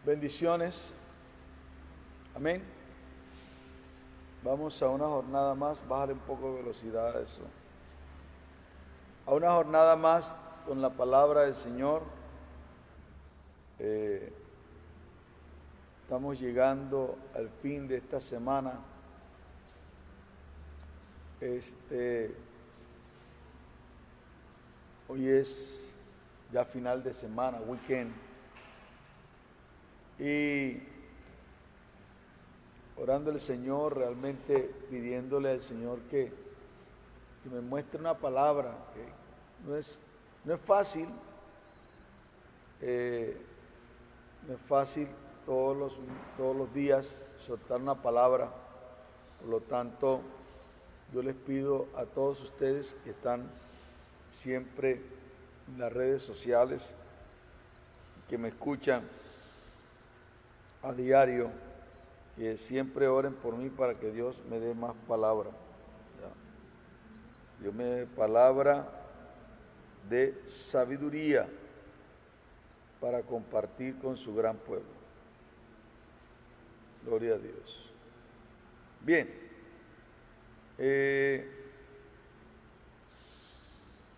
Bendiciones. Amén. Vamos a una jornada más. Bájale un poco de velocidad a eso. A una jornada más con la palabra del Señor. Estamos llegando al fin de esta semana. Hoy es ya final de semana, weekend. Y orando al Señor, realmente pidiéndole al Señor que me muestre una palabra, que no es fácil, no es fácil todos los días soltar una palabra. Por lo tanto, yo les pido a todos ustedes que están siempre en las redes sociales, que me escuchan a diario, que siempre oren por mí para que Dios me dé más palabra. Dios me dé palabra de sabiduría para compartir con su gran pueblo. Gloria a Dios. Bien.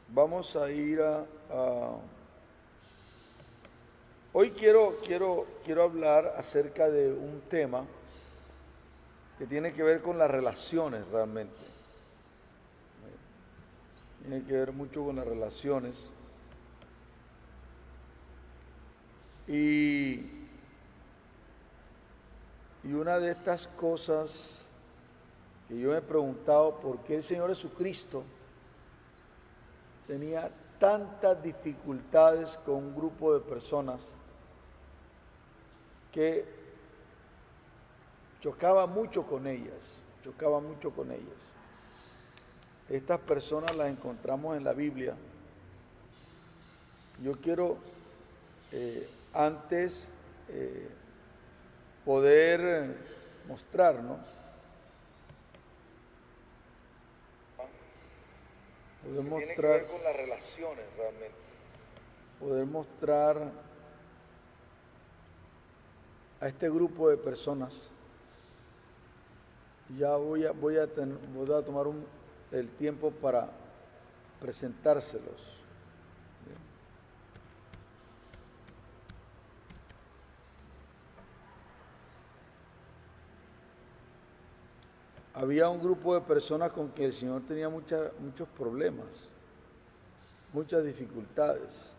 Vamos a ir Hoy quiero hablar acerca de un tema que tiene que ver con las relaciones realmente. Tiene que ver mucho con las relaciones. Y una de estas cosas que yo me he preguntado, ¿por qué el Señor Jesucristo tenía tantas dificultades con un grupo de personas que chocaba mucho con ellas? Estas personas las encontramos en la Biblia. Yo quiero antes poder mostrar, ¿no? Poder mostrar, tiene que ver con las relaciones realmente. Poder mostrar a este grupo de personas. Ya voy a tomar el tiempo para presentárselos. Había un grupo de personas con que el Señor tenía muchos problemas, muchas dificultades.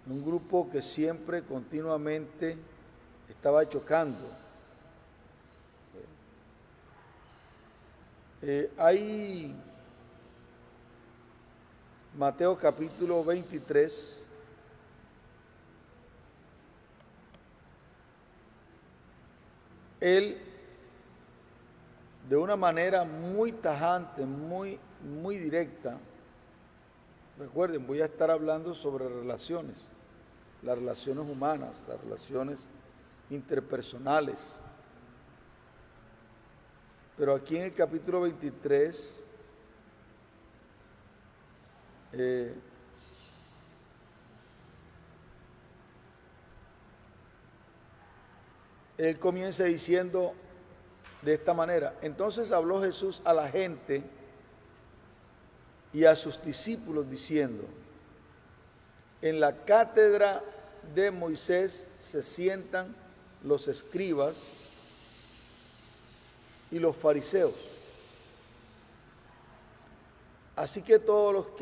Un grupo que siempre, continuamente, estaba chocando. Hay Mateo capítulo 23. Él, de una manera muy tajante, muy directa, recuerden, voy a estar hablando sobre relaciones, las relaciones humanas, las relaciones interpersonales. Pero aquí en el capítulo 23, él comienza diciendo de esta manera: entonces habló Jesús a la gente y a sus discípulos diciendo: en la cátedra de Moisés se sientan los escribas y los fariseos. Así que todo lo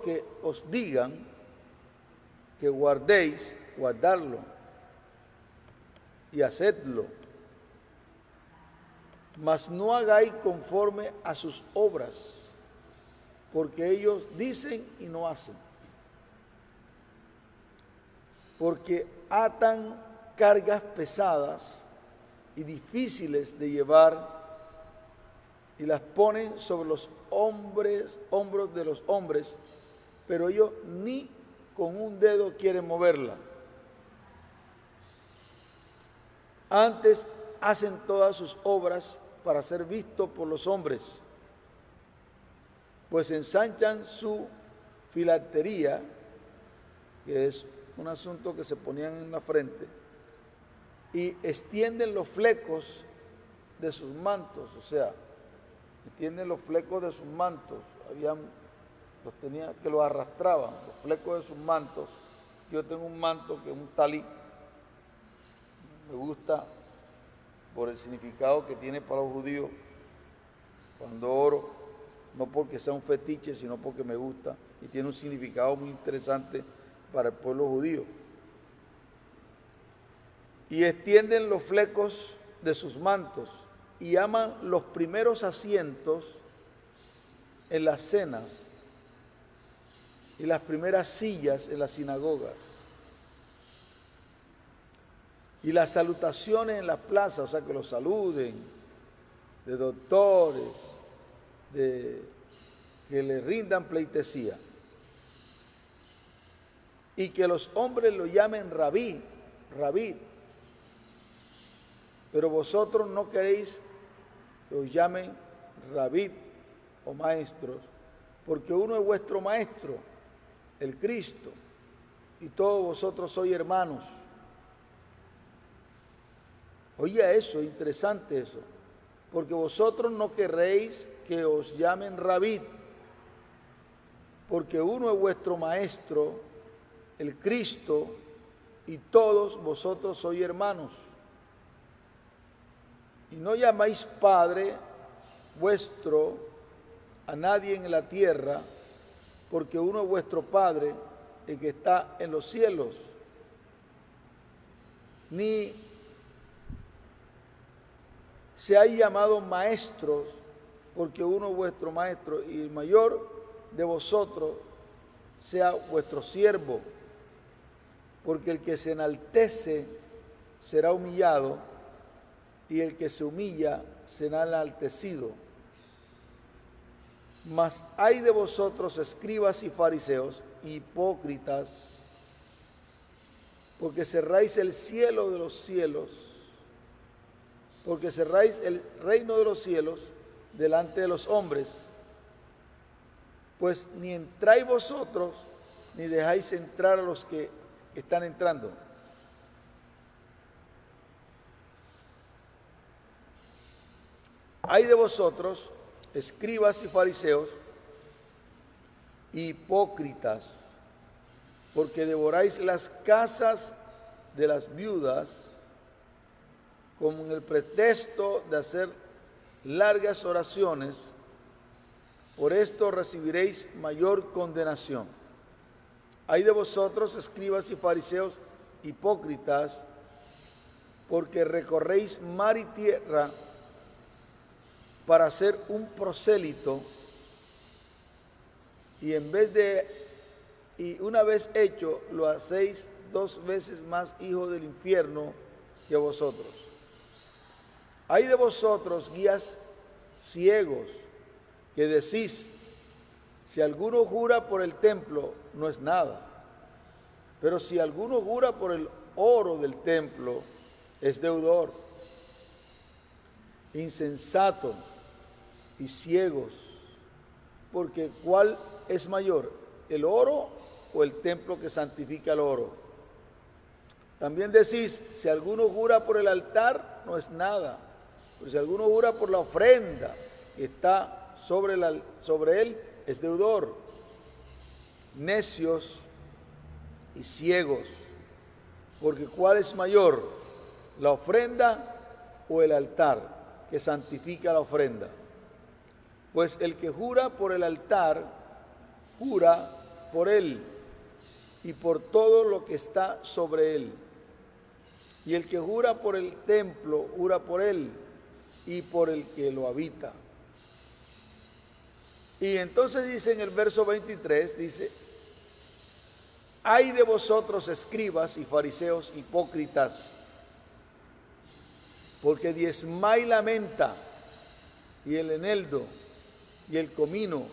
que os digan que guardéis, guardadlo y hacedlo, mas no hagáis conforme a sus obras, porque ellos dicen y no hacen. Porque atan cargas pesadas y difíciles de llevar y las ponen sobre los hombros de los hombres, pero ellos ni con un dedo quieren moverla. Antes hacen todas sus obras para ser vistos por los hombres, pues ensanchan su filactería que es un asunto que se ponían en la frente, y extienden los flecos de sus mantos, o sea, extienden los flecos de sus mantos, los tenía que los arrastraban, los flecos de sus mantos. Yo tengo un manto que es un talí, me gusta por el significado que tiene para los judíos cuando oro, no porque sea un fetiche, sino porque me gusta y tiene un significado muy interesante para el pueblo judío. Y extienden los flecos de sus mantos y aman los primeros asientos en las cenas y las primeras sillas en las sinagogas y las salutaciones en las plazas, o sea, que los saluden, de doctores, que le rindan pleitesía, y que los hombres lo llamen rabí, rabí, pero vosotros no queréis que os llamen rabí o maestros, porque uno es vuestro maestro, el Cristo, y todos vosotros sois hermanos. Oiga eso, interesante eso, porque vosotros no querréis que os llamen rabí, porque uno es vuestro maestro, el Cristo, y todos vosotros sois hermanos. Y no llamáis Padre vuestro a nadie en la tierra, porque uno es vuestro Padre, el que está en los cielos. Ni seáis llamados maestros, porque uno es vuestro maestro, y el mayor de vosotros sea vuestro siervo, porque el que se enaltece será humillado, y el que se humilla será enaltecido. Mas hay de vosotros, escribas y fariseos, hipócritas, porque cerráis el cielo de los cielos, porque cerráis el reino de los cielos delante de los hombres, pues ni entráis vosotros, ni dejáis entrar a los que están entrando. Hay de vosotros, escribas y fariseos, hipócritas, porque devoráis las casas de las viudas con el pretexto de hacer largas oraciones. Por esto recibiréis mayor condenación. Hay de vosotros, escribas y fariseos, hipócritas, porque recorréis mar y tierra para ser un prosélito, y una vez hecho, lo hacéis 2 veces más hijo del infierno que vosotros. Hay de vosotros, guías ciegos, que decís, si alguno jura por el templo, no es nada, pero si alguno jura por el oro del templo, es deudor. Insensato y ciegos, porque ¿cuál es mayor, el oro o el templo que santifica el oro? También decís, si alguno jura por el altar, no es nada, pero si alguno jura por la ofrenda que está sobre él, es deudor. Necios y ciegos, porque ¿cuál es mayor, la ofrenda o el altar que santifica la ofrenda? Pues el que jura por el altar, jura por él y por todo lo que está sobre él. Y el que jura por el templo, jura por él y por el que lo habita. Y entonces dice en el verso 23, dice, ay de vosotros, escribas y fariseos hipócritas, porque diezmáis la menta y el eneldo y el comino,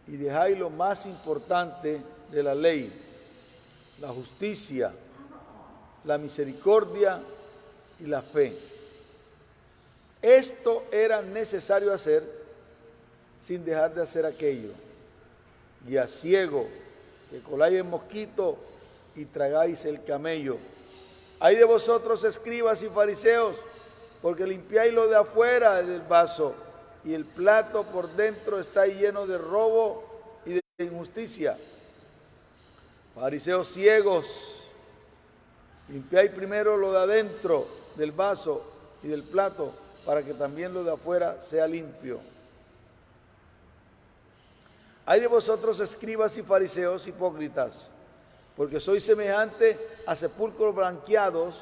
y dejáis lo más importante de la ley, la justicia, la misericordia y la fe. Esto era necesario hacer sin dejar de hacer aquello. Guía ciego, que coláis el mosquito y tragáis el camello. Ay de vosotros, escribas y fariseos, porque limpiáis lo de afuera del vaso, y el plato por dentro está lleno de robo y de injusticia. Fariseos ciegos, limpiáis primero lo de adentro del vaso y del plato, para que también lo de afuera sea limpio. Ay de vosotros, escribas y fariseos hipócritas, porque sois semejante a sepulcros blanqueados,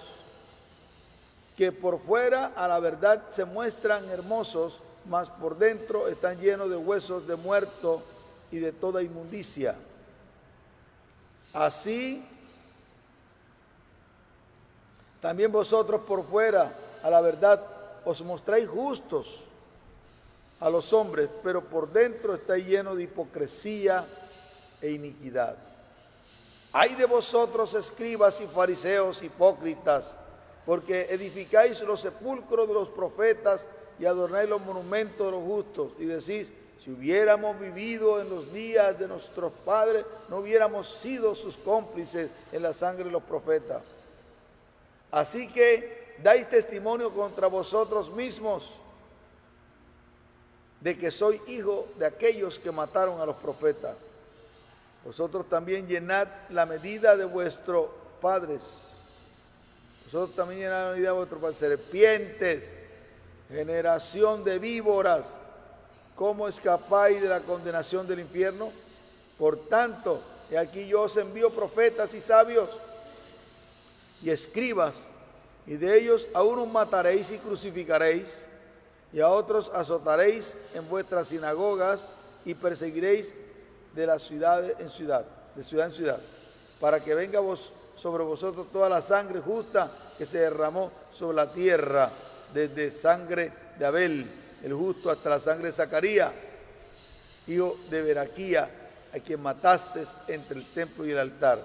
que por fuera a la verdad se muestran hermosos, mas por dentro están llenos de huesos de muerto y de toda inmundicia. Así también vosotros por fuera a la verdad os mostráis justos a los hombres, pero por dentro estáis llenos de hipocresía e iniquidad. Ay de vosotros, escribas y fariseos hipócritas, porque edificáis los sepulcros de los profetas y adornáis los monumentos de los justos, y decís: si hubiéramos vivido en los días de nuestros padres, no hubiéramos sido sus cómplices en la sangre de los profetas. Así que dais testimonio contra vosotros mismos de que soy hijo de aquellos que mataron a los profetas. Vosotros también llenad la medida de vuestros padres. Vosotros también llenad la medida de vuestros padres. Serpientes, generación de víboras, ¿cómo escapáis de la condenación del infierno? Por tanto, he aquí yo os envío profetas y sabios y escribas, y de ellos a unos mataréis y crucificaréis, y a otros azotaréis en vuestras sinagogas y perseguiréis de la ciudad en ciudad, de ciudad en ciudad, para que venga sobre vosotros toda la sangre justa que se derramó sobre la tierra, desde sangre de Abel, el justo, hasta la sangre de Zacarías, hijo de Beraquía, a quien mataste entre el templo y el altar.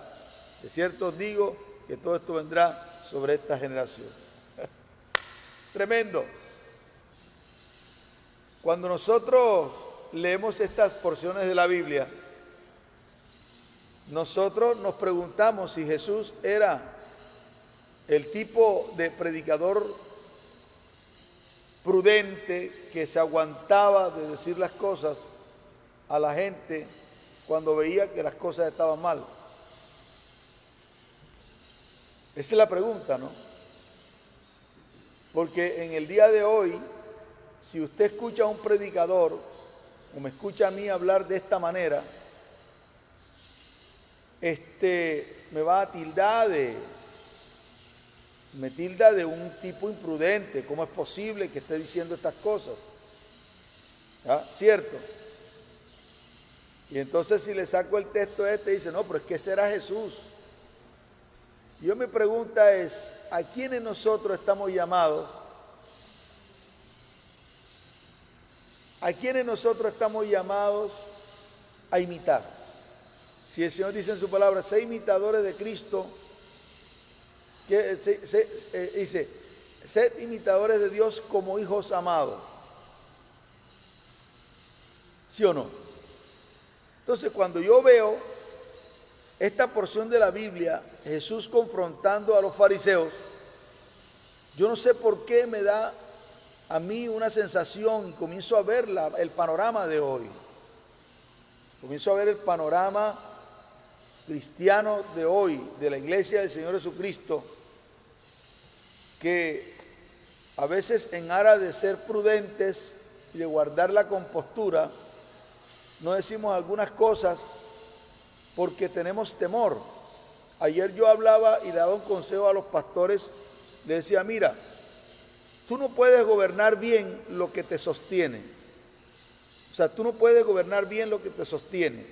De cierto os digo que todo esto vendrá sobre esta generación. Tremendo. Cuando nosotros leemos estas porciones de la Biblia, nosotros nos preguntamos si Jesús era el tipo de predicador prudente que se aguantaba de decir las cosas a la gente cuando veía que las cosas estaban mal. Esa es la pregunta, ¿no? Porque en el día de hoy, si usted escucha a un predicador o me escucha a mí hablar de esta manera, me va a tildar me tilda de un tipo imprudente. ¿Cómo es posible que esté diciendo estas cosas? ¿Ah? ¿Cierto? Y entonces si le saco el texto dice: no, pero es que ese era Jesús. Y yo mi pregunta es: ¿a quiénes nosotros estamos llamados? ¿A quiénes nosotros estamos llamados a imitar? Si el Señor dice en su palabra: sé imitadores de Cristo, dice: sed imitadores de Dios como hijos amados. ¿Sí o no? Entonces, cuando yo veo esta porción de la Biblia, Jesús confrontando a los fariseos, yo no sé por qué me da a mí una sensación y comienzo a ver el panorama de hoy. Comienzo a ver el panorama cristiano de hoy, de la iglesia del Señor Jesucristo, que a veces en aras de ser prudentes y de guardar la compostura, no decimos algunas cosas porque tenemos temor. Ayer yo hablaba y daba un consejo a los pastores, le decía: mira, tú no puedes gobernar bien lo que te sostiene. O sea, tú no puedes gobernar bien lo que te sostiene.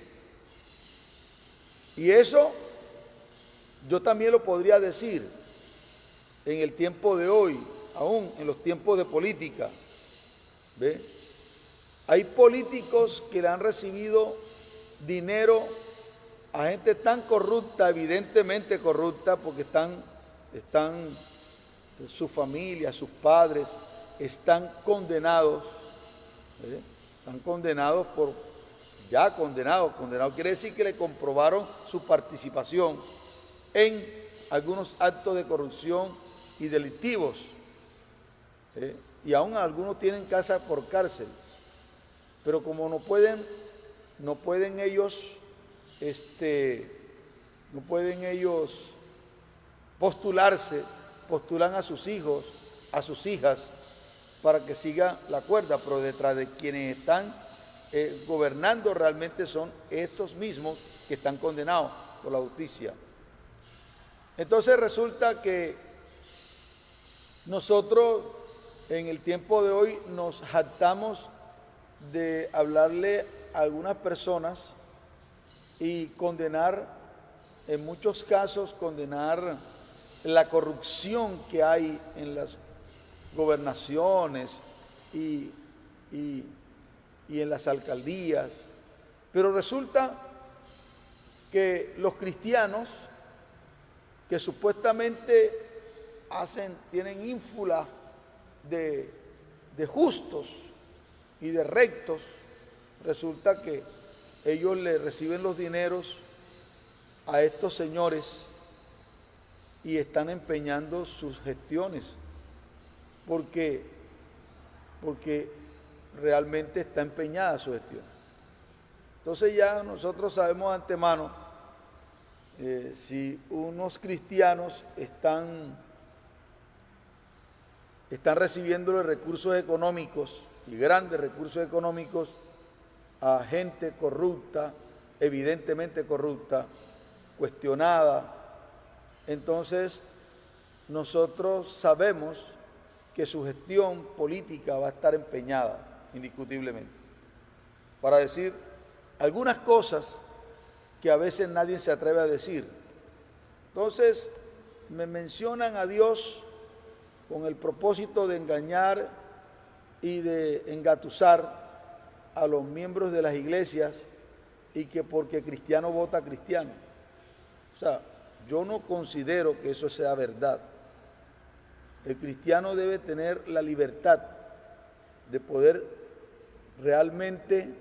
Y eso yo también lo podría decir en el tiempo de hoy, aún en los tiempos de política. ¿Ve? Hay políticos que le han recibido dinero a gente tan corrupta, evidentemente corrupta, porque están su familia, sus padres, están condenados, ¿eh? Están condenados por ya condenado. Condenado quiere decir que le comprobaron su participación en algunos actos de corrupción y delictivos. Y aún algunos tienen casa por cárcel. Pero como no pueden ellos postularse, postulan a sus hijos, a sus hijas, para que siga la cuerda, pero detrás de quienes están gobernando realmente son estos mismos que están condenados por la justicia. Entonces resulta que nosotros en el tiempo de hoy nos jactamos de hablarle a algunas personas y condenar, en muchos casos, condenar la corrupción que hay en las gobernaciones y en las alcaldías. Pero resulta que los cristianos que supuestamente tienen ínfula de justos y de rectos, resulta que ellos le reciben los dineros a estos señores y están empeñando sus gestiones, porque realmente está empeñada su gestión. Entonces ya nosotros sabemos de antemano si unos cristianos están recibiendo los recursos económicos y grandes recursos económicos a gente corrupta, evidentemente corrupta, cuestionada. Entonces nosotros sabemos que su gestión política va a estar empeñada, indiscutiblemente, para decir algunas cosas que a veces nadie se atreve a decir. Entonces me mencionan a Dios con el propósito de engañar y de engatusar a los miembros de las iglesias, y que porque cristiano vota cristiano. O sea, yo no considero que eso sea verdad. El cristiano debe tener la libertad de poder realmente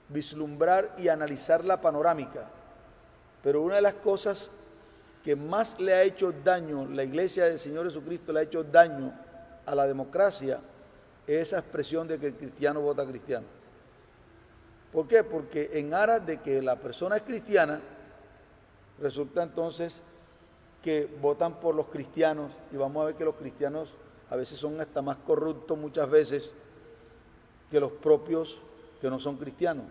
vislumbrar y analizar la panorámica. Pero una de las cosas que más le ha hecho daño, la iglesia del Señor Jesucristo le ha hecho daño a la democracia, es esa expresión de que el cristiano vota cristiano. ¿Por qué? Porque en aras de que la persona es cristiana, resulta entonces que votan por los cristianos, y vamos a ver que los cristianos a veces son hasta más corruptos muchas veces que los propios que no son cristianos.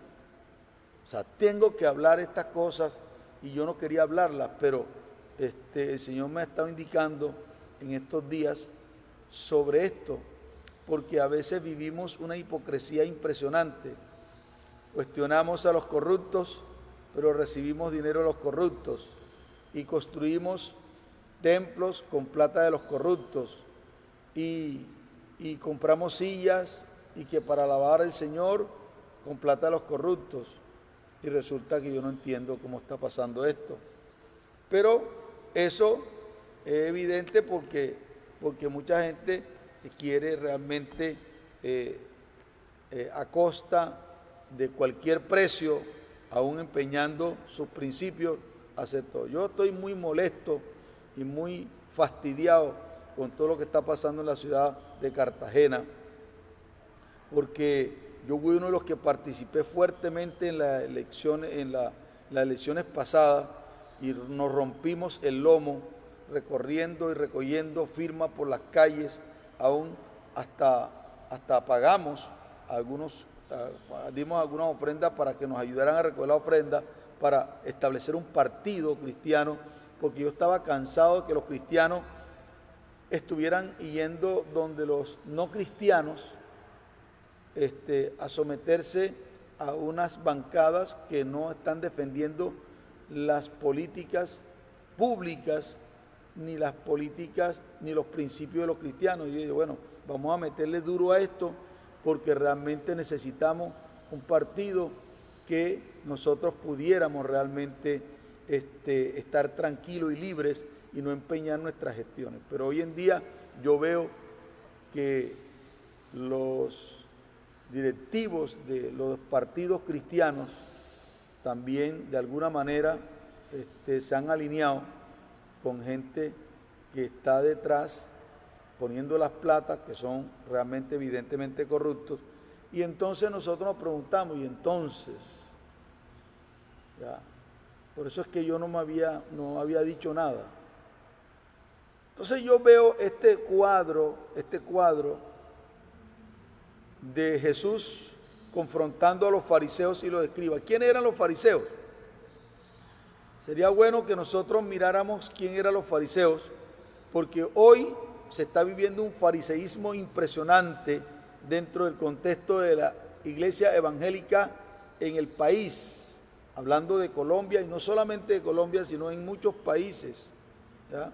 O sea, tengo que hablar estas cosas y yo no quería hablarlas, pero el Señor me ha estado indicando en estos días sobre esto, porque a veces vivimos una hipocresía impresionante. Cuestionamos a los corruptos, pero recibimos dinero de los corruptos, y construimos templos con plata de los corruptos, y compramos sillas y que para alabar al Señor con plata de los corruptos, y resulta que yo no entiendo cómo está pasando esto. Pero eso es evidente porque mucha gente quiere realmente a costa de cualquier precio, aún empeñando sus principios, hacer todo. Yo estoy muy molesto y muy fastidiado con todo lo que está pasando en la ciudad de Cartagena, porque yo fui uno de los que participé fuertemente en las elecciones pasadas, y nos rompimos el lomo recorriendo y recogiendo firmas por las calles, aún hasta pagamos dimos algunas ofrendas para que nos ayudaran a recoger la ofrenda para establecer un partido cristiano, porque yo estaba cansado de que los cristianos estuvieran yendo donde los no cristianos a someterse a unas bancadas que no están defendiendo las políticas públicas, ni las políticas, ni los principios de los cristianos. Y yo digo, bueno, vamos a meterle duro a esto, porque realmente necesitamos un partido que nosotros pudiéramos realmente estar tranquilos y libres y no empeñar nuestras gestiones. Pero hoy en día yo veo que los directivos de los partidos cristianos también de alguna manera se han alineado con gente que está detrás poniendo las platas, que son realmente evidentemente corruptos, y entonces nosotros nos preguntamos, y entonces, ya, por eso es que yo no había dicho nada. Entonces yo veo este cuadro de Jesús confrontando a los fariseos y los escribas. ¿Quiénes eran los fariseos? Sería bueno que nosotros miráramos quién eran los fariseos, porque hoy se está viviendo un fariseísmo impresionante dentro del contexto de la iglesia evangélica en el país, hablando de Colombia, y no solamente de Colombia, sino en muchos países, ¿ya?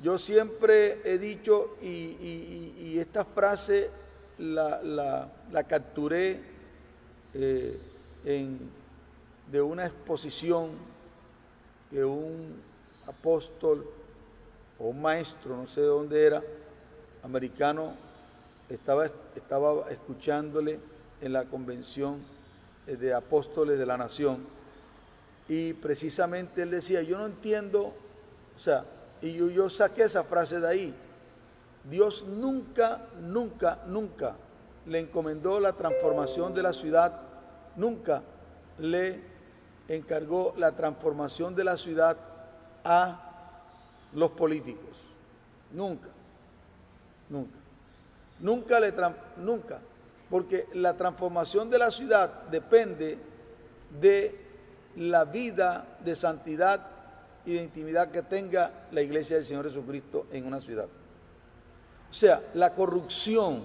Yo siempre he dicho, y esta frase la capturé de una exposición que un apóstol o un maestro, no sé de dónde era, americano, estaba escuchándole en la convención de apóstoles de la nación, y precisamente él decía, yo no entiendo, o sea, y yo saqué esa frase de ahí, Dios nunca le encomendó la transformación de la ciudad, nunca le encargó la transformación de la ciudad a los políticos, nunca, porque la transformación de la ciudad depende de la vida de santidad y de intimidad que tenga la iglesia del Señor Jesucristo en una ciudad. O sea, la corrupción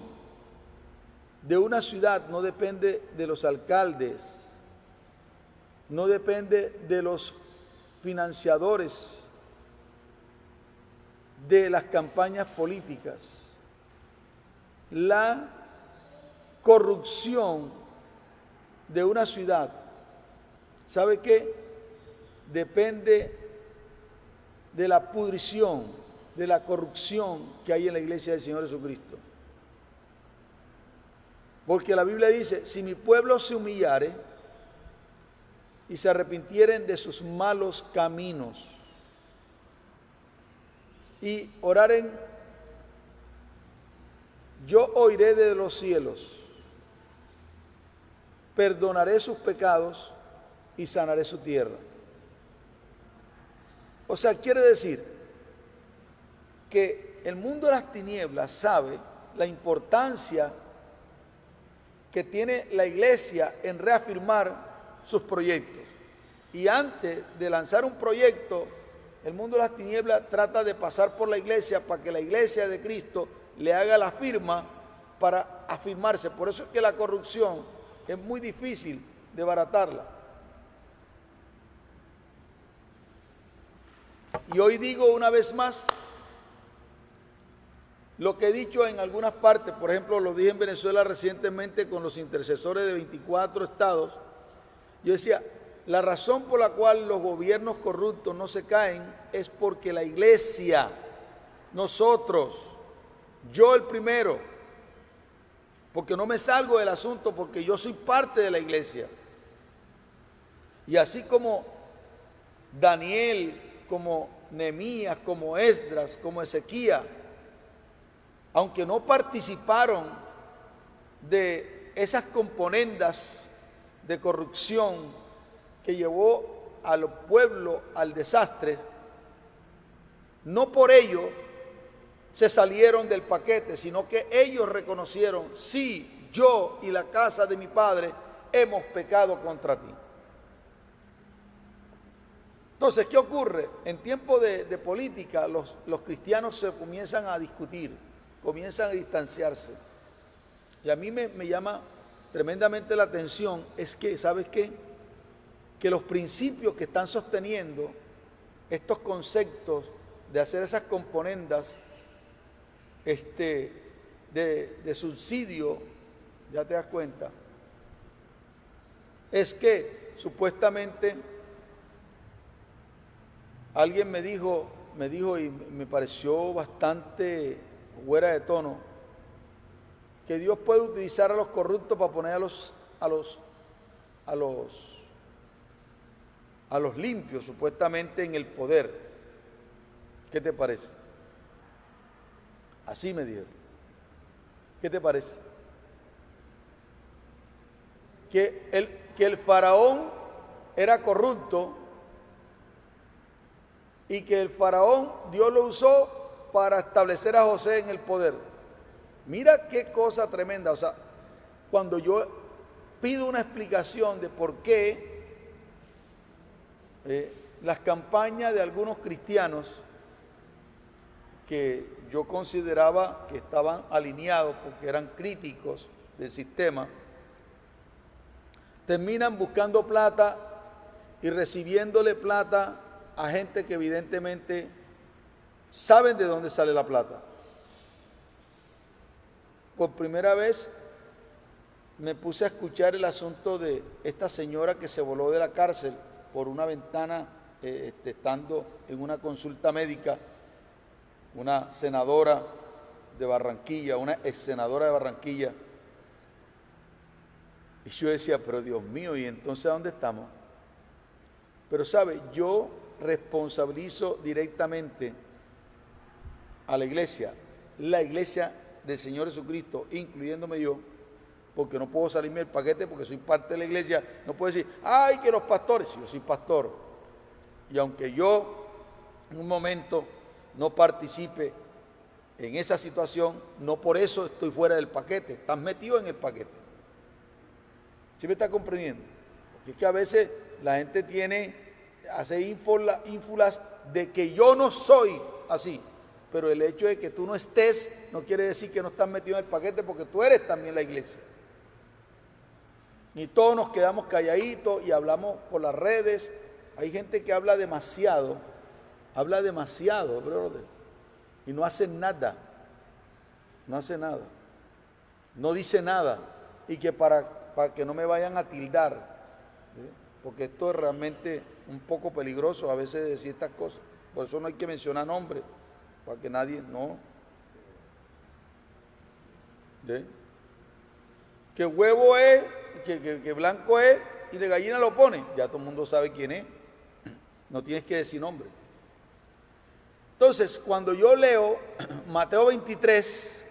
de una ciudad no depende de los alcaldes, no depende de los financiadores de las campañas políticas. La corrupción de una ciudad, ¿sabe qué? Depende de la pudrición, de la corrupción que hay en la iglesia del Señor Jesucristo. Porque la Biblia dice, si mi pueblo se humillare y se arrepintieren de sus malos caminos y oraren, yo oiré desde los cielos, perdonaré sus pecados y sanaré su tierra. O sea, quiere decir que el mundo de las tinieblas sabe la importancia que tiene la iglesia en reafirmar sus proyectos. Y antes de lanzar un proyecto, el mundo de las tinieblas trata de pasar por la iglesia para que la iglesia de Cristo le haga la firma para afirmarse. Por eso es que la corrupción es muy difícil de baratarla. Y hoy digo una vez más lo que he dicho en algunas partes, por ejemplo, lo dije en Venezuela recientemente con los intercesores de 24 estados. Yo decía, la razón por la cual los gobiernos corruptos no se caen es porque la iglesia, nosotros, yo el primero, porque no me salgo del asunto, porque yo soy parte de la iglesia. Y así como Daniel, como Nehemías, como Esdras, como Ezequías, aunque no participaron de esas componendas de corrupción que llevó al pueblo al desastre, no por ello se salieron del paquete, sino que ellos reconocieron, sí, yo y la casa de mi padre hemos pecado contra ti. Entonces, ¿qué ocurre? En tiempos de política, los cristianos se comienzan a discutir, comienzan a distanciarse. Y a mí me llama tremendamente la atención, es que, ¿sabes qué? Que los principios que están sosteniendo estos conceptos de hacer esas componendas de subsidio, ya te das cuenta, es que supuestamente alguien me dijo y me pareció bastante fuera de tono, que Dios puede utilizar a los corruptos para poner a los limpios supuestamente en el poder. ¿Qué te parece? Así me dijeron. ¿Qué te parece? Que el faraón era corrupto y que el faraón Dios lo usó para establecer a José en el poder. Mira qué cosa tremenda. O sea, cuando yo pido una explicación de por qué las campañas de algunos cristianos que yo consideraba que estaban alineados porque eran críticos del sistema, terminan buscando plata y recibiéndole plata a gente que evidentemente saben de dónde sale la plata. Por primera vez me puse a escuchar el asunto de esta señora que se voló de la cárcel por una ventana estando en una consulta médica, una senadora de Barranquilla, una ex senadora de Barranquilla. Y yo decía, pero Dios mío, ¿y entonces a dónde estamos? Pero sabe, yo responsabilizo directamente a la iglesia del Señor Jesucristo, incluyéndome yo, porque no puedo salirme del paquete porque soy parte de la iglesia. No puedo decir, ay, que los pastores, si yo soy pastor. Y aunque yo en un momento no participe en esa situación, no por eso estoy fuera del paquete, estás metido en el paquete. ¿Sí me está comprendiendo? Porque es que a veces la gente hace ínfulas de que yo no soy así, pero el hecho de que tú no estés no quiere decir que no estás metido en el paquete, porque tú eres también la iglesia. Y todos nos quedamos calladitos y hablamos por las redes. Hay gente que habla demasiado, brother, y no hace nada, no dice nada, y que para que no me vayan a tildar, ¿sí? Porque esto es realmente un poco peligroso a veces decir estas cosas, por eso no hay que mencionar nombres, para que nadie, no. ¿Sí? Que huevo es, que blanco es, y de gallina lo pone, ya todo el mundo sabe quién es, no tienes que decir nombre. Entonces, cuando yo leo Mateo 23,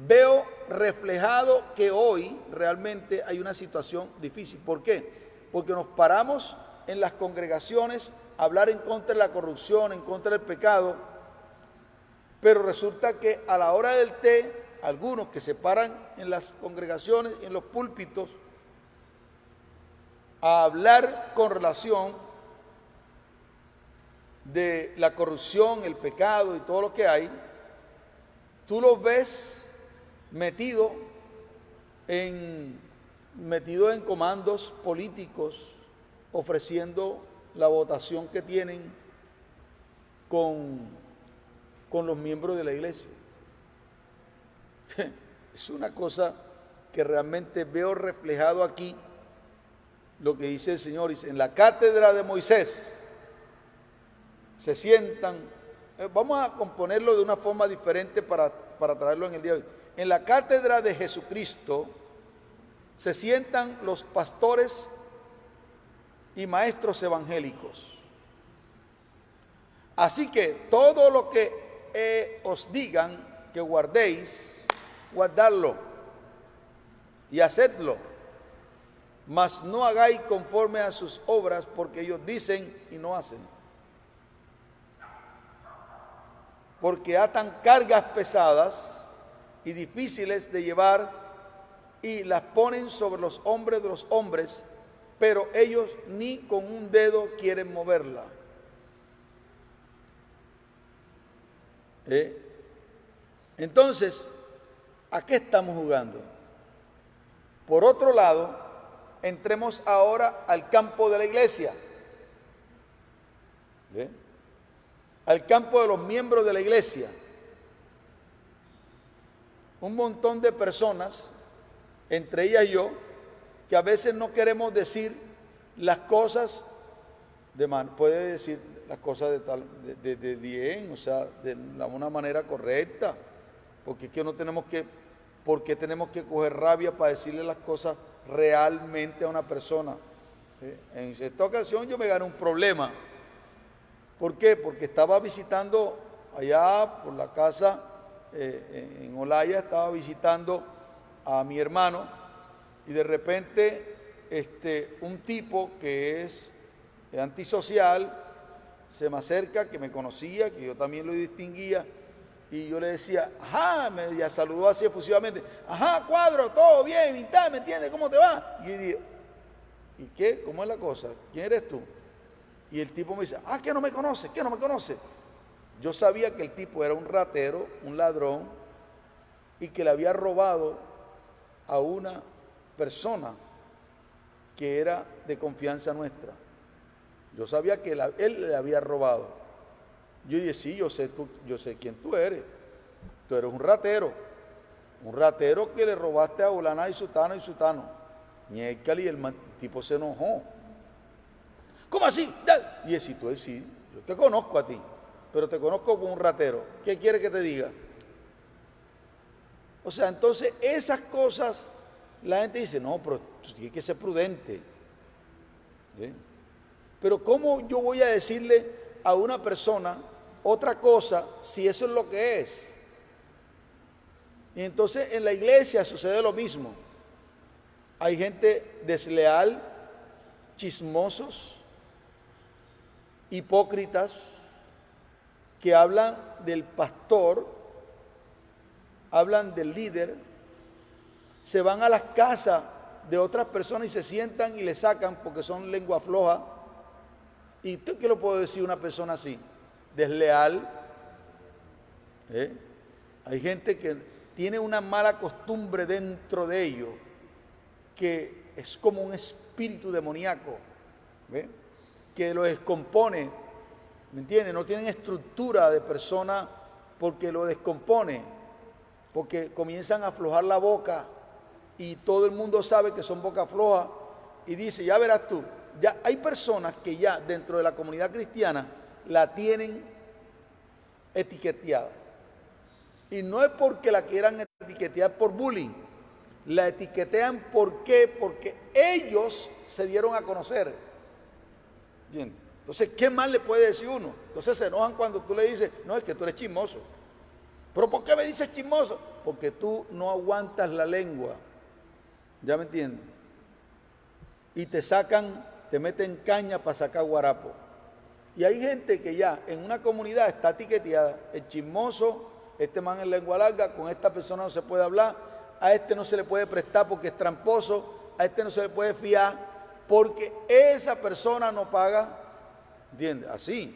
veo reflejado que hoy realmente hay una situación difícil. ¿Por qué? Porque nos paramos en las congregaciones a hablar en contra de la corrupción, en contra del pecado, pero resulta que a la hora del té, algunos que se paran en las congregaciones, en los púlpitos, a hablar con relación de la corrupción, el pecado y todo lo que hay, tú los ves metido en comandos políticos, ofreciendo la votación que tienen con los miembros de la iglesia. Es una cosa que realmente veo reflejado aquí, lo que dice el Señor, dice, en la cátedra de Moisés se sientan, vamos a componerlo de una forma diferente para traerlo en el día de hoy. En la cátedra de Jesucristo se sientan los pastores y maestros evangélicos. Así que todo lo que os digan que guardéis, guardadlo y hacedlo, mas no hagáis conforme a sus obras, porque ellos dicen y no hacen. Porque atan cargas pesadas y difíciles de llevar y las ponen sobre los hombres de los hombres, pero ellos ni con un dedo quieren moverla. Entonces, ¿a qué estamos jugando? Por otro lado, entremos ahora al campo de la iglesia. Al campo de los miembros de la iglesia. Un montón de personas, entre ellas yo, que a veces no queremos decir las cosas puede decir las cosas de bien, o sea, de una manera correcta, porque es que no tenemos que ¿Por qué tenemos que coger rabia para decirle las cosas realmente a una persona? En esta ocasión yo me gané un problema. ¿Por qué? Porque estaba visitando allá por la casa en Olaya, estaba visitando a mi hermano y de repente un tipo que es antisocial se me acerca, que me conocía, que yo también lo distinguía, y yo le decía, ajá, me saludó así efusivamente, ajá, Cuadro, todo bien, ¿me entiendes? ¿Cómo te va? Y yo dije, ¿y qué? ¿Cómo es la cosa? ¿Quién eres tú? Y el tipo me dice, que no me conoce, que no me conoce. Yo sabía que el tipo era un ratero, un ladrón, y que le había robado a una persona que era de confianza nuestra. Yo sabía que él le había robado. Yo dije, sí, yo sé quién tú eres. Tú eres un ratero que le robaste a Ulana y Sutano. Ñécale, y el tipo se enojó. ¿Cómo así? Y dije, sí, yo te conozco a ti, pero te conozco como un ratero. ¿Qué quieres que te diga? O sea, entonces esas cosas, la gente dice, no, pero tú tienes que ser prudente. ¿Sí? Pero ¿cómo yo voy a decirle a una persona otra cosa si eso es lo que es? Y entonces en la iglesia sucede lo mismo. Hay gente desleal, chismosos, hipócritas, que hablan del pastor, hablan del líder, se van a las casas de otras personas y se sientan y le sacan porque son lengua floja. ¿Y tú qué lo puedo decir a una persona así? Desleal. Hay gente que tiene una mala costumbre dentro de ellos, que es como un espíritu demoníaco, que lo descompone, ¿me entiendes? No tienen estructura de persona porque lo descompone, porque comienzan a aflojar la boca y todo el mundo sabe que son boca floja y dice, ya verás tú. Ya hay personas que ya dentro de la comunidad cristiana la tienen etiqueteada. Y no es porque la quieran etiquetear por bullying. La etiquetean ¿por qué? Porque ellos se dieron a conocer. ¿Entiendes? Entonces, ¿qué más le puede decir uno? Entonces se enojan cuando tú le dices, no, es que tú eres chismoso. ¿Pero por qué me dices chismoso? Porque tú no aguantas la lengua. ¿Ya me entiendes? Y te meten caña para sacar guarapo. Y hay gente que ya en una comunidad está etiqueteada, el chismoso, este man en lengua larga, con esta persona no se puede hablar, a este no se le puede prestar porque es tramposo, a este no se le puede fiar porque esa persona no paga, ¿entiendes? Así,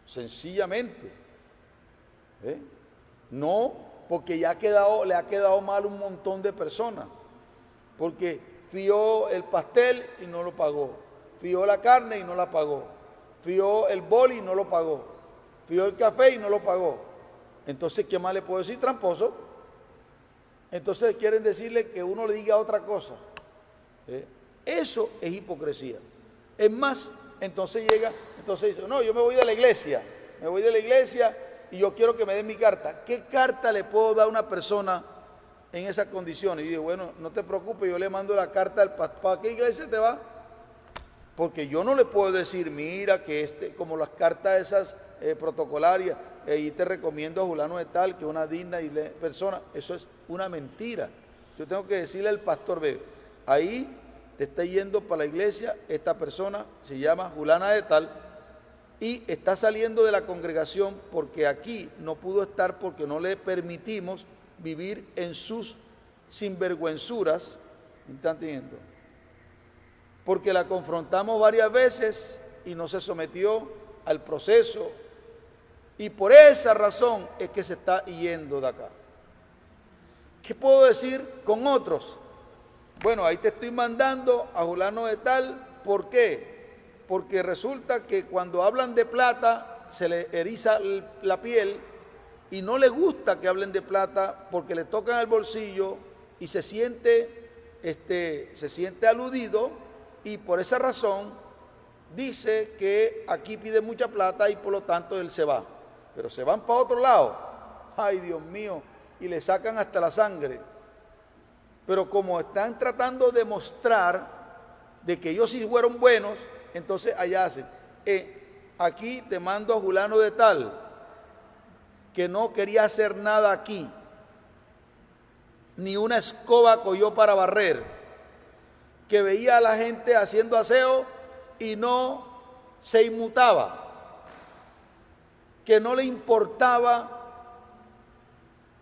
sencillamente. No, porque ya le ha quedado mal un montón de personas, porque fió el pastel y no lo pagó, fió la carne y no la pagó, fió el boli y no lo pagó, fió el café y no lo pagó. Entonces, ¿qué más le puedo decir? Tramposo. Entonces quieren decirle que uno le diga otra cosa. Eso es hipocresía. Es más, entonces dice, no, yo me voy de la iglesia y yo quiero que me den mi carta. ¿Qué carta le puedo dar a una persona en esas condiciones? Y digo, bueno, no te preocupes, yo le mando la carta al pastor. ¿Para qué iglesia te va? Porque yo no le puedo decir, mira, que como las cartas esas protocolarias, y te recomiendo a fulano de tal, que es una digna persona. Eso es una mentira. Yo tengo que decirle al pastor, ve, ahí te está yendo para la iglesia, esta persona se llama fulana de tal, y está saliendo de la congregación porque aquí no pudo estar porque no le permitimos vivir en sus sinvergüenzuras. ¿Me están entendiendo? Porque la confrontamos varias veces y no se sometió al proceso, y por esa razón es que se está yendo de acá. ¿Qué puedo decir con otros? Bueno, ahí te estoy mandando a fulano de tal. ¿Por qué? Porque resulta que cuando hablan de plata se le eriza la piel y no le gusta que hablen de plata porque le tocan el bolsillo y se siente aludido, y por esa razón dice que aquí pide mucha plata y por lo tanto él se va. Pero se van para otro lado. Ay, Dios mío. y le sacan hasta la sangre. Pero como están tratando de mostrar de que ellos sí fueron buenos, entonces allá hacen, aquí te mando a fulano de tal, que no quería hacer nada aquí, ni una escoba cogió para barrer, que veía a la gente haciendo aseo y no se inmutaba, que no le importaba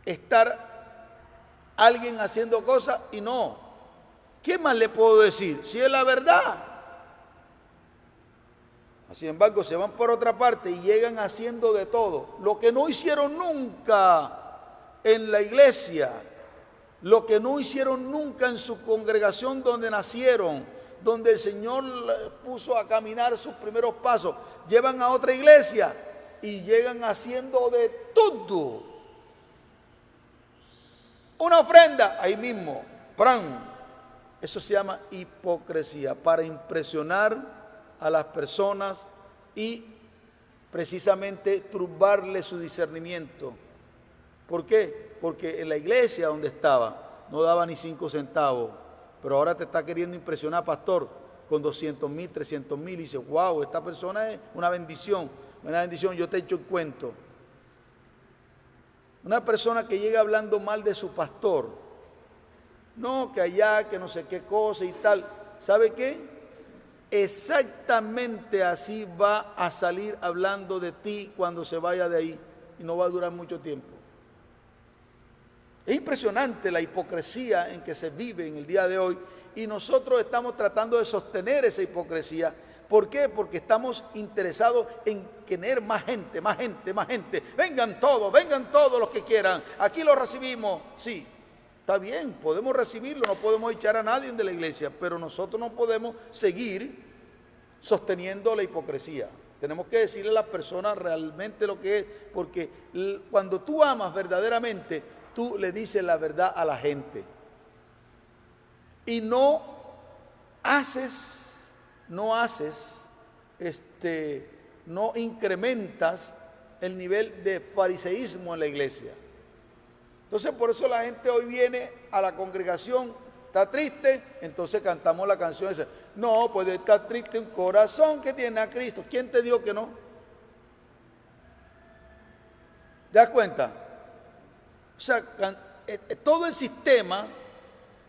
estar alguien haciendo cosas y no. ¿Qué más le puedo decir? Si es la verdad. Sin embargo, se van por otra parte y llegan haciendo de todo. Lo que no hicieron nunca en la iglesia, lo que no hicieron nunca en su congregación donde nacieron, donde el Señor puso a caminar sus primeros pasos, llevan a otra iglesia y llegan haciendo de todo. Una ofrenda, ahí mismo, ¡pran! Eso se llama hipocresía, para impresionar a las personas y precisamente turbarle su discernimiento. ¿Por qué? Porque en la iglesia donde estaba no daba ni 5 centavos, pero ahora te está queriendo impresionar, pastor, con 200,000, 300,000 y dice, wow, esta persona es una bendición, yo te echo el cuento. Una persona que llega hablando mal de su pastor, no, que allá, que no sé qué cosa y tal, ¿sabe qué? Exactamente así va a salir hablando de ti cuando se vaya de ahí y no va a durar mucho tiempo. Es impresionante la hipocresía en que se vive en el día de hoy y nosotros estamos tratando de sostener esa hipocresía. ¿Por qué? Porque estamos interesados en tener más gente, más gente, más gente. Vengan todos los que quieran. Aquí los recibimos. Sí, está bien, podemos recibirlo, no podemos echar a nadie de la iglesia, pero nosotros no podemos seguir sosteniendo la hipocresía. Tenemos que decirle a las personas realmente lo que es, porque cuando tú amas verdaderamente, tú le dices la verdad a la gente. Y no incrementas el nivel de fariseísmo en la iglesia. Entonces por eso la gente hoy viene a la congregación, está triste, entonces cantamos la canción esa. No puede estar triste un corazón que tiene a Cristo. ¿Quién te dijo que no? ¿Te das cuenta? O sea, todo el sistema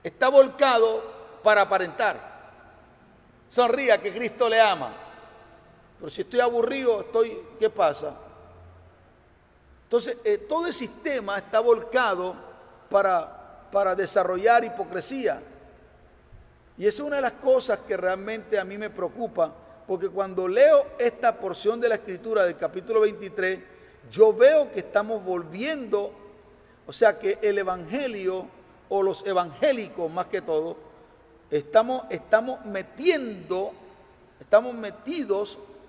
está volcado para aparentar. Sonría que Cristo le ama. Pero si estoy aburrido, ¿qué pasa? Entonces, todo el sistema está volcado para desarrollar hipocresía. Y eso es una de las cosas que realmente a mí me preocupa, porque cuando leo esta porción de la Escritura del capítulo 23, yo veo que estamos volviendo, o sea que el evangelio, o los evangélicos más que todo, estamos metidos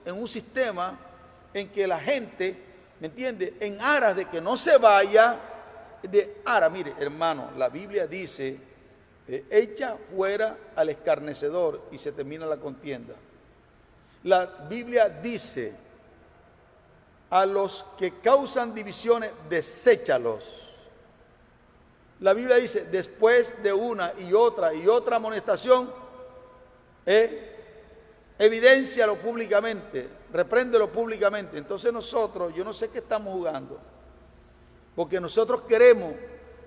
en un sistema en que la gente, ¿me entiende?, en aras de que no se vaya, mire hermano, la Biblia dice, echa fuera al escarnecedor y se termina la contienda. La Biblia dice, a los que causan divisiones, deséchalos. La Biblia dice, después de una y otra amonestación, evidéncialo públicamente, repréndelo públicamente. Entonces nosotros, yo no sé qué estamos jugando, porque nosotros queremos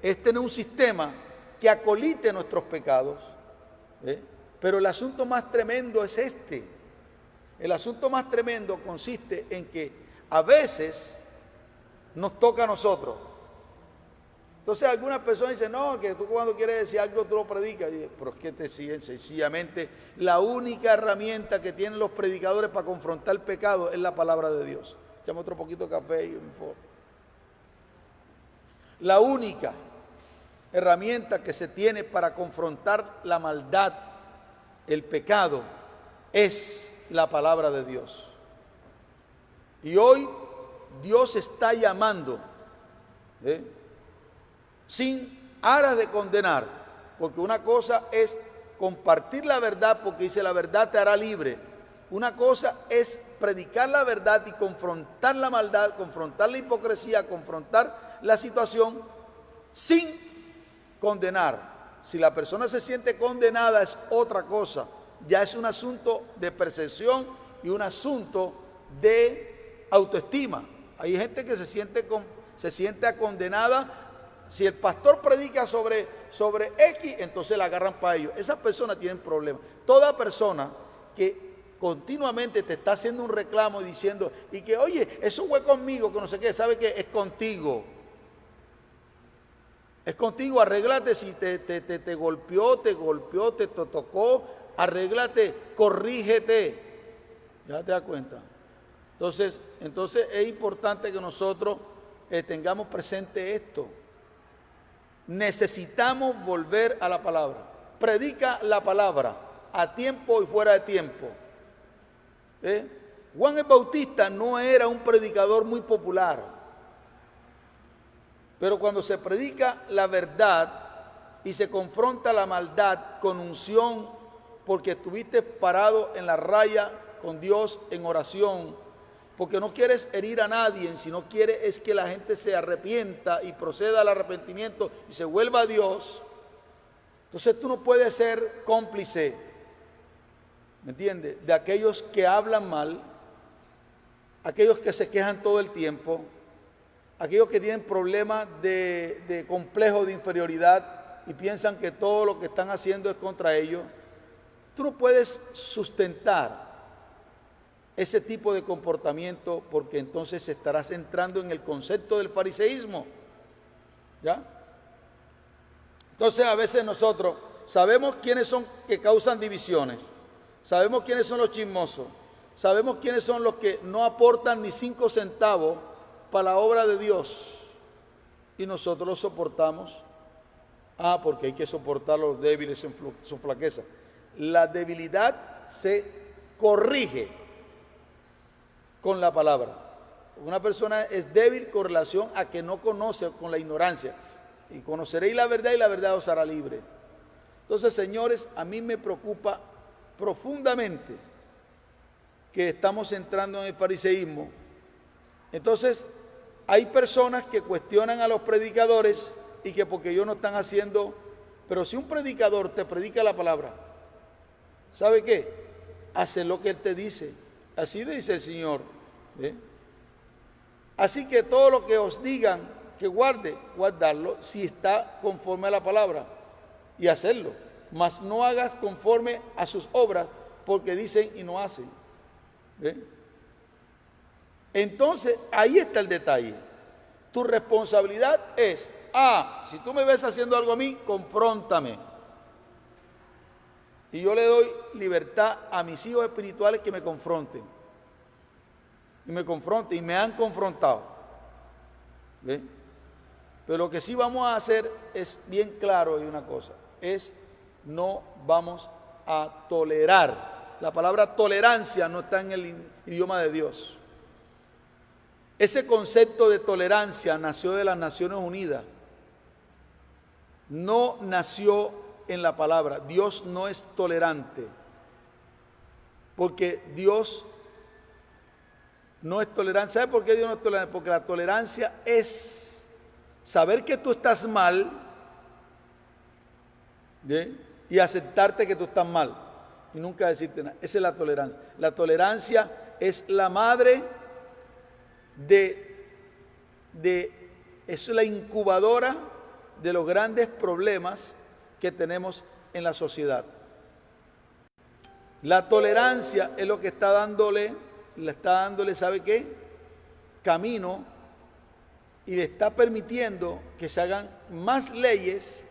tener un sistema que acolite nuestros pecados, pero el asunto más tremendo es este. El asunto más tremendo consiste en que a veces nos toca a nosotros. Entonces algunas personas dicen, no, que tú cuando quieres decir algo tú lo predicas. Y, pero es que te siguen sencillamente, la única herramienta que tienen los predicadores para confrontar el pecado es la palabra de Dios. Echame otro poquito de café y un favor. La única herramienta que se tiene para confrontar la maldad, el pecado, es la palabra de Dios. Y hoy Dios está llamando, sin aras de condenar, porque una cosa es compartir la verdad, porque dice la verdad te hará libre. Una cosa es predicar la verdad y confrontar la maldad, confrontar la hipocresía, confrontar la situación sin condenar. Si la persona se siente condenada es otra cosa, ya es un asunto de percepción y un asunto de autoestima. Hay gente que se siente condenada. Si el pastor predica sobre X, entonces la agarran para ellos. Esas personas tienen problemas. Toda persona que continuamente te está haciendo un reclamo diciendo, y que oye, eso fue conmigo, que no sé qué, sabe que es contigo. Es contigo, arréglate. Si te golpeó, te tocó, arréglate, corrígete. Ya te das cuenta. Entonces es importante que nosotros tengamos presente esto. Necesitamos volver a la palabra. Predica la palabra a tiempo y fuera de tiempo. Juan el Bautista no era un predicador muy popular, pero cuando se predica la verdad y se confronta la maldad con unción, porque estuviste parado en la raya con Dios en oración, porque no quieres herir a nadie, sino quieres es que la gente se arrepienta y proceda al arrepentimiento y se vuelva a Dios. Entonces tú no puedes ser cómplice, ¿me entiendes?, de aquellos que hablan mal, aquellos que se quejan todo el tiempo, aquellos que tienen problemas de complejo de inferioridad y piensan que todo lo que están haciendo es contra ellos. Tú no puedes sustentar ese tipo de comportamiento, porque entonces estarás entrando en el concepto del fariseísmo. ¿Ya? Entonces a veces nosotros sabemos quiénes son que causan divisiones, sabemos quiénes son los chismosos, sabemos quiénes son los que no aportan ni 5 centavos para la obra de Dios, y nosotros los soportamos. Porque hay que soportar a los débiles en su flaqueza. La debilidad se corrige con la palabra. Una persona es débil con relación a que no conoce, con la ignorancia. Y conoceréis la verdad y la verdad os hará libre. Entonces, señores, a mí me preocupa profundamente que estamos entrando en el fariseísmo. Entonces, hay personas que cuestionan a los predicadores y que porque ellos no están haciendo, pero si un predicador te predica la palabra, ¿sabe qué? Hace lo que él te dice. Así dice el Señor. Así que todo lo que os digan que guardarlo si está conforme a la palabra y hacerlo. Mas no hagas conforme a sus obras, porque dicen y no hacen. Entonces, ahí está el detalle. Tu responsabilidad es, si tú me ves haciendo algo a mí, confróntame. Y yo le doy libertad a mis hijos espirituales que me confronten. Y me han confrontado. Pero lo que sí vamos a hacer es bien claro, y una cosa, es no vamos a tolerar. La palabra tolerancia no está en el idioma de Dios. Ese concepto de tolerancia nació de las Naciones Unidas. No nació en la palabra. Dios no es tolerante, porque Dios no es tolerante. ¿Sabe por qué Dios no es tolerante? Porque la tolerancia es saber que tú estás mal, y aceptarte que tú estás mal y nunca decirte nada. Esa es la tolerancia. La tolerancia es la madre es la incubadora de los grandes problemas que tenemos en la sociedad. La tolerancia es lo que está dándole, ¿sabe qué? Camino, y le está permitiendo que se hagan más leyes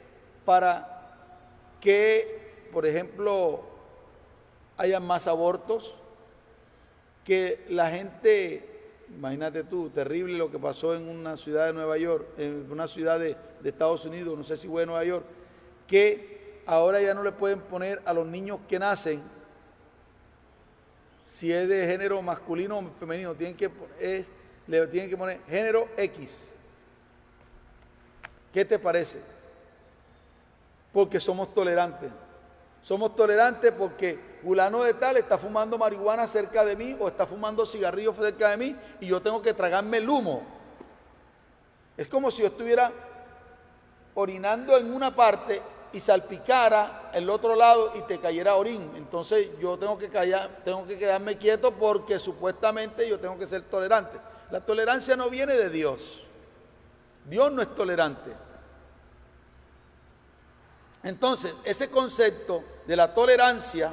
para que, por ejemplo, haya más abortos, que la gente, imagínate tú, terrible lo que pasó en una ciudad de Nueva York, en una ciudad de Estados Unidos, no sé si fue de Nueva York, que ahora ya no le pueden poner a los niños que nacen, si es de género masculino o femenino, le tienen que poner género X. ¿Qué te parece? Porque somos tolerantes. Somos tolerantes porque fulano de tal está fumando marihuana cerca de mí o está fumando cigarrillos cerca de mí y yo tengo que tragarme el humo. Es como si yo estuviera orinando en una parte y salpicara el otro lado y te cayera orín. Entonces yo tengo que quedarme quieto porque supuestamente yo tengo que ser tolerante. La tolerancia no viene de Dios. Dios no es tolerante. Entonces, ese concepto de la tolerancia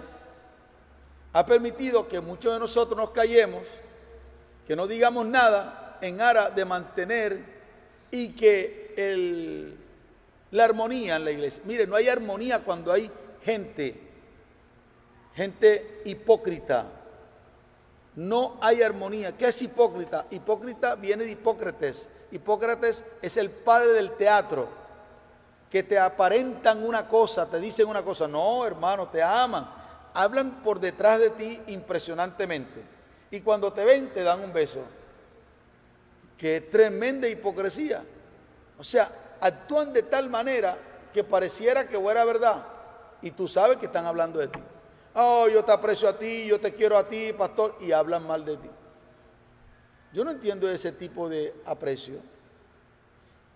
ha permitido que muchos de nosotros nos callemos, que no digamos nada en aras de mantener y que la armonía en la iglesia. Mire, no hay armonía cuando hay gente hipócrita. No hay armonía. ¿Qué es hipócrita? Hipócrita viene de Hipócrates. Hipócrates es el padre del teatro, que te aparentan una cosa, te dicen una cosa. No, hermano, te aman. Hablan por detrás de ti impresionantemente. Y cuando te ven, te dan un beso. ¡Qué tremenda hipocresía! O sea, actúan de tal manera que pareciera que fuera verdad. Y tú sabes que están hablando de ti. Oh, yo te aprecio a ti, yo te quiero a ti, pastor. Y hablan mal de ti. Yo no entiendo ese tipo de aprecio.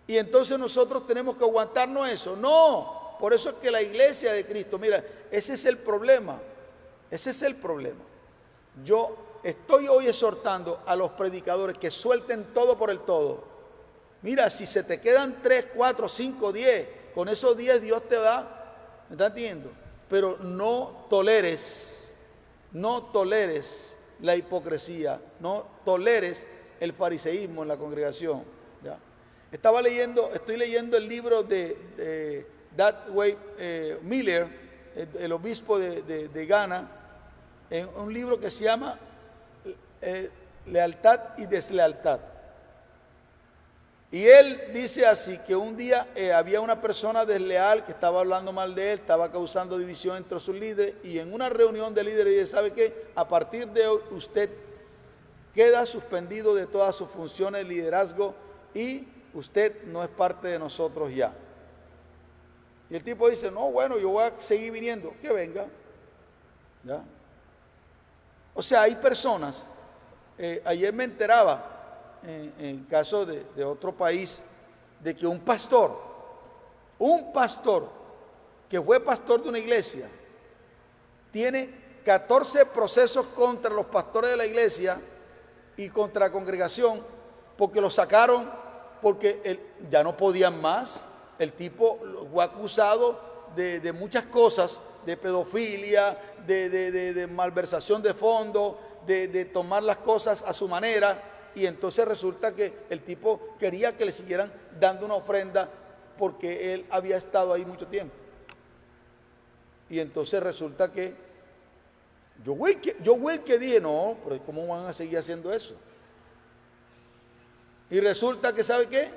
Y entonces nosotros tenemos que aguantarnos eso. No, por eso es que la iglesia de Cristo, mira, ese es el problema. Ese es el problema. Yo estoy hoy exhortando a los predicadores que suelten todo por el todo. Mira, si se te quedan 3, 4, 5, 10, con esos 10 Dios te da, ¿me estás entiendo? Pero no toleres la hipocresía, no toleres el fariseísmo en la congregación. ¿Ya? Estoy leyendo el libro de Datway Miller, el obispo de Ghana, en un libro que se llama Lealtad y Deslealtad. Y él dice así, que un día había una persona desleal que estaba hablando mal de él, estaba causando división entre sus líderes, y en una reunión de líderes dice, ¿sabe qué? A partir de hoy usted queda suspendido de todas sus funciones de liderazgo y usted no es parte de nosotros ya. Y el tipo dice, no, bueno, yo voy a seguir viniendo, que venga. ¿Ya? O sea, hay personas, ayer me enteraba, en caso de otro país, de que un pastor que fue pastor de una iglesia, tiene 14 procesos contra los pastores de la iglesia y contra la congregación, porque lo sacaron, porque ya no podían más. El tipo fue acusado de muchas cosas, de pedofilia, de malversación de fondos, de tomar las cosas a su manera. Y entonces resulta que el tipo quería que le siguieran dando una ofrenda porque él había estado ahí mucho tiempo. Y entonces resulta que yo fui el que dije, no, pero ¿cómo van a seguir haciendo eso? Y resulta que, ¿sabe qué?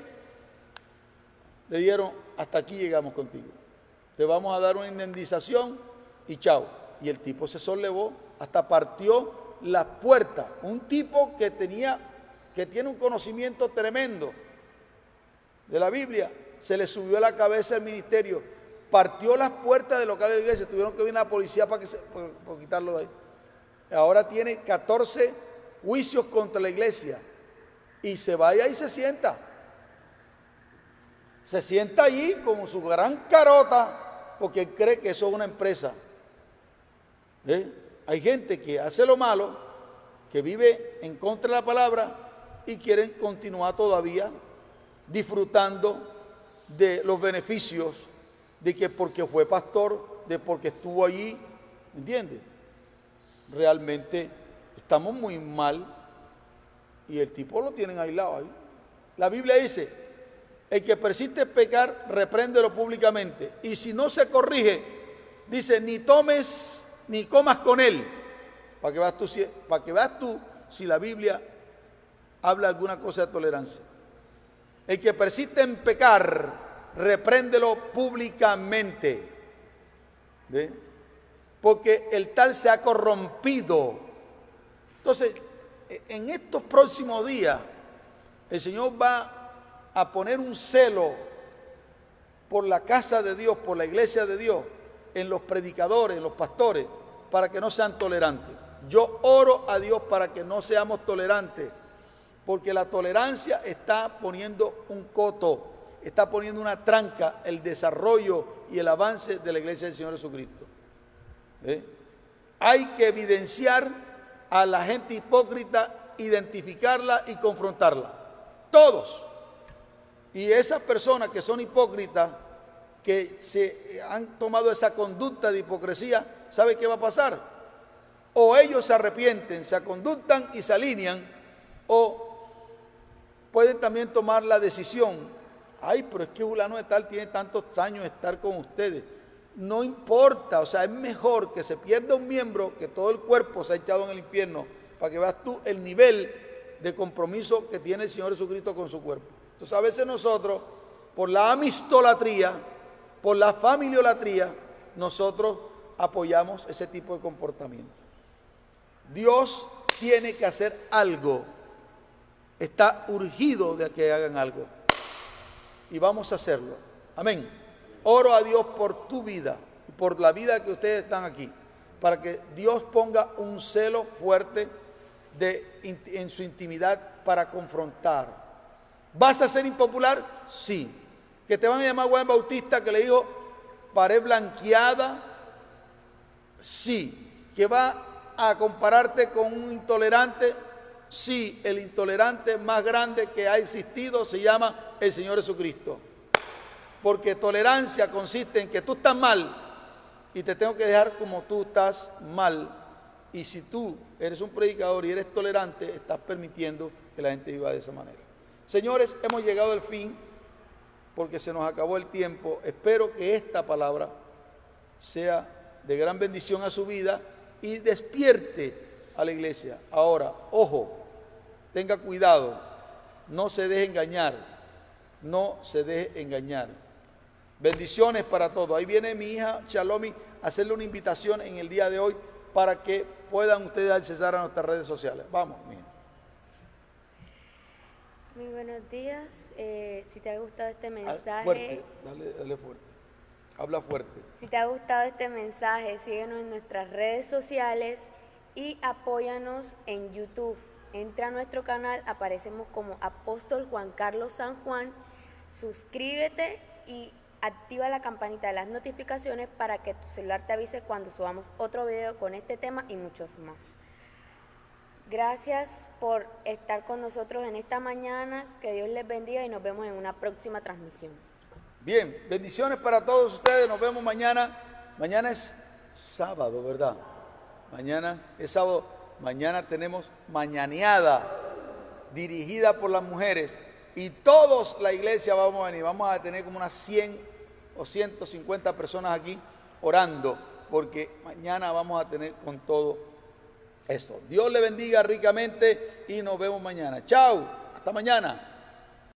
Le dieron, hasta aquí llegamos contigo. Te vamos a dar una indemnización y chao. Y el tipo se sollevó, hasta partió las puertas. Un tipo que tiene un conocimiento tremendo de la Biblia, se le subió a la cabeza el ministerio, partió las puertas del local de la iglesia, tuvieron que venir a la policía para quitarlo de ahí. Ahora tiene 14 juicios contra la iglesia y se vaya y se sienta allí con su gran carota porque cree que eso es una empresa. Hay gente que hace lo malo, que vive en contra de la palabra y quieren continuar todavía disfrutando de los beneficios de que porque fue pastor, de porque estuvo allí, ¿entiendes? Realmente estamos muy mal y el tipo lo tienen aislado ahí. La Biblia dice, el que persiste en pecar, repréndelo públicamente, y si no se corrige, dice, ni tomes ni comas con él, para que veas tú si la Biblia habla alguna cosa de tolerancia. El que persiste en pecar, repréndelo públicamente. ¿Ve? Porque el tal se ha corrompido. Entonces, en estos próximos días, el Señor va a poner un celo por la casa de Dios, por la iglesia de Dios, en los predicadores, en los pastores, para que no sean tolerantes. Yo oro a Dios para que no seamos tolerantes, porque la tolerancia está poniendo un coto está poniendo una tranca el desarrollo y el avance de la iglesia del Señor Jesucristo. Hay que evidenciar a la gente hipócrita, identificarla y confrontarla. Todos. Y esas personas que son hipócritas, que se han tomado esa conducta de hipocresía, ¿sabe qué va a pasar? O ellos se arrepienten, se aconductan y se alinean, o pueden también tomar la decisión: ay, pero es que fulano de tal tiene tantos años de estar con ustedes. No importa, o sea, es mejor que se pierda un miembro que todo el cuerpo se ha echado en el infierno, para que veas tú el nivel de compromiso que tiene el Señor Jesucristo con su cuerpo. Entonces a veces nosotros, por la amistolatría, por la familiolatría, nosotros apoyamos ese tipo de comportamiento. Dios tiene que hacer algo, está urgido de que hagan algo, y vamos a hacerlo. Amén. Oro a Dios por tu vida y por la vida que ustedes están aquí, para que Dios ponga un celo fuerte en su intimidad para confrontar. ¿Vas a ser impopular? Sí. ¿Que te van a llamar Juan Bautista, que le dijo pared blanqueada? Sí. ¿Que va a compararte con un intolerante? Sí. El intolerante más grande que ha existido se llama el Señor Jesucristo. Porque tolerancia consiste en que tú estás mal y te tengo que dejar como tú estás mal. Y si tú eres un predicador y eres tolerante, estás permitiendo que la gente viva de esa manera. Señores, hemos llegado al fin porque se nos acabó el tiempo. Espero que esta palabra sea de gran bendición a su vida y despierte a la iglesia. Ahora, ojo, tenga cuidado, no se deje engañar, no se deje engañar. Bendiciones para todos. Ahí viene mi hija Shalomi a hacerle una invitación en el día de hoy para que puedan ustedes accesar a nuestras redes sociales. Vamos, mi hija. Muy buenos días. Si te ha gustado este mensaje... Fuerte, dale fuerte. Habla fuerte. Si te ha gustado este mensaje, síguenos en nuestras redes sociales y apóyanos en YouTube. Entra a nuestro canal, aparecemos como Apóstol Juan Carlos San Juan. Suscríbete y activa la campanita de las notificaciones para que tu celular te avise cuando subamos otro video con este tema y muchos más. Gracias por estar con nosotros en esta mañana. Que Dios les bendiga y nos vemos en una próxima transmisión. Bien, bendiciones para todos ustedes. Nos vemos mañana. Mañana es sábado, ¿verdad? Mañana es sábado. Mañana tenemos mañaneada dirigida por las mujeres. Y todos la iglesia vamos a venir. Vamos a tener como unas 100 o 150 personas aquí orando, porque mañana vamos a tener con todo esto. Dios le bendiga ricamente y nos vemos mañana. Chao, hasta mañana.